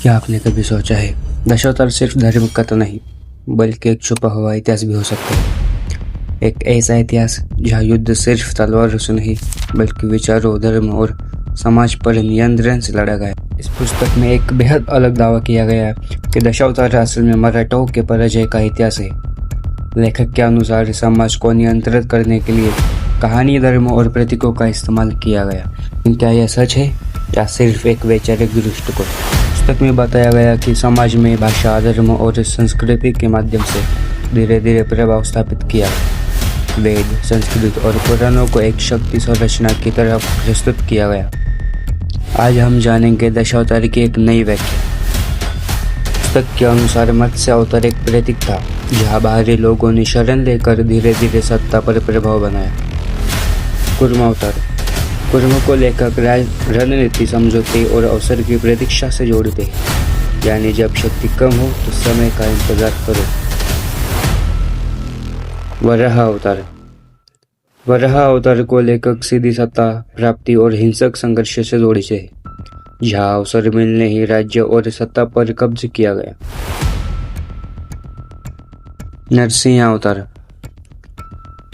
क्या आपने कभी सोचा है, दशावतार सिर्फ धर्म कथा नहीं बल्कि एक छुपा हुआ इतिहास भी हो सकता है। एक ऐसा इतिहास जहाँ युद्ध सिर्फ तलवारों से नहीं बल्कि विचारों, धर्म और समाज पर नियंत्रण से लड़ा गया। इस पुस्तक में एक बेहद अलग दावा किया गया है कि दशावतार असल में मराठों के पराजय का इतिहास है। लेखक के अनुसार समाज को नियंत्रित करने के लिए कहानी, धर्म और प्रतीकों का इस्तेमाल किया गया। क्या यह सच है या सिर्फ एक वैचारिक दृष्टिकोण? पुस्तक में बताया गया कि समाज में भाषा, धर्म और संस्कृति के माध्यम से धीरे धीरे प्रभाव स्थापित किया। वेद, संस्कृत और पुराणों को एक शक्ति संरचना की तरह प्रस्तुत किया गया। आज हम जानेंगे दशावतार की एक नई व्याख्या। पुस्तक के अनुसार मत्स्य अवतार एक प्रतीक था जहाँ बाहरी लोगों ने शरण लेकर धीरे धीरे सत्ता पर प्रभाव बनाया। कूर्म अवतार, कूर्म को लेखक रणनीति, समझौते और अवसर की प्रतीक्षा से जोड़ते हैं, यानी जब शक्ति कम हो तो समय का इंतजार करो। वराह अवतार, वराह अवतार को लेखक सीधी सत्ता प्राप्ति और हिंसक संघर्ष से जोड़ते हैं, जहाँ अवसर मिलने ही राज्य और सत्ता पर कब्ज किया गया। नरसिंह अवतार,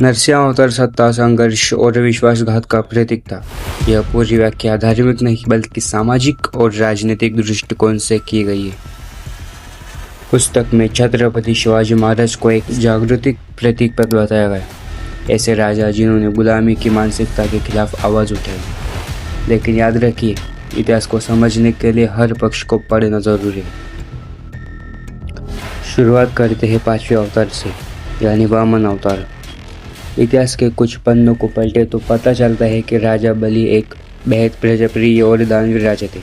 नरसिंह अवतार सत्ता, संघर्ष और विश्वासघात का प्रतीक था। यह पूरी व्याख्या धार्मिक नहीं बल्कि सामाजिक और राजनीतिक दृष्टिकोण से की गई है। पुस्तक में छत्रपति शिवाजी महाराज को एक जागृतिक प्रतीक पर बताया गया, ऐसे राजा जिन्होंने गुलामी की मानसिकता के खिलाफ आवाज उठाई। लेकिन याद रखिए, इतिहास को समझने के लिए हर पक्ष को पढ़ना जरूरी है। शुरुआत करते हैं 5वें अवतार से, यानी वामन अवतार। इतिहास के कुछ पन्नों को पलटे तो पता चलता है कि राजा बलि एक बेहद प्रजाप्रिय और दानवीर राजा थे,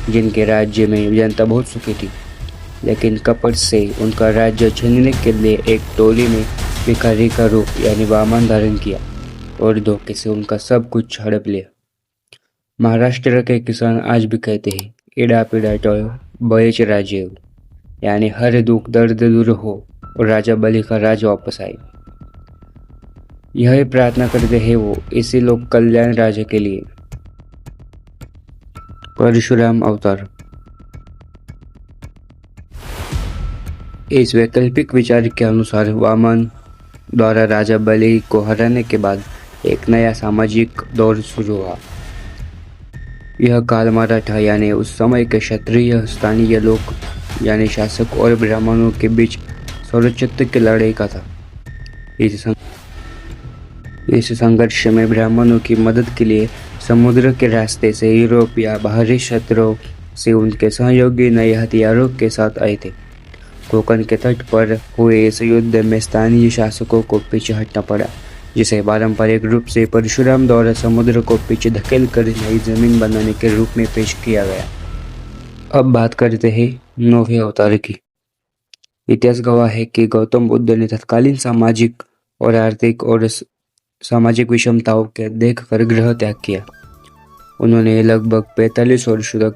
जिनके राज्य में जनता बहुत सुखी थी। लेकिन कपट से उनका राज्य छीनने के लिए एक टोली ने भिखारी का रूप यानी वामन धारण किया और धोखे से उनका सब कुछ हड़प लिया। महाराष्ट्र के किसान आज भी कहते हैं, एड़ा पीड़ा टोयो बयच राज्य, यानी हर दुख दर्द दूर हो और राजा बलि का राज वापस आए। यह प्रार्थना करते हैं वो इसी लोक कल्याण राज्य के लिए। परशुराम अवतार, इस वैकल्पिक विचार के अनुसार वामन द्वारा राजा बलि को हराने के बाद एक नया सामाजिक दौर शुरू हुआ। यह काल मराठा यानी उस समय के क्षत्रिय, स्थानीय लोग यानी शासक और ब्राह्मणों के बीच सर्वोच्च की लड़ाई का था। इस संघर्ष में ब्राह्मणों की मदद के लिए समुद्र के रास्ते से यूरोप या बाहरी क्षेत्रों से उनके सहयोगी नए हथियारों के साथ आए थे। कोंकण के तट पर हुए इस युद्ध में स्थानीय शासकों को पीछे हटना पड़ा, जिसे पारंपरिक रूप से परशुराम द्वारा समुद्र को पीछे धकेल कर नई जमीन बनाने के रूप में पेश किया गया। अब बात करते हैं 9वें अवतार की। इतिहास गवाह है कि गौतम बुद्ध ने तत्कालीन सामाजिक और आर्थिक और सामाजिक विषमताओं के देखकर गृह त्याग किया। उन्होंने लगभग 45 वर्ष तक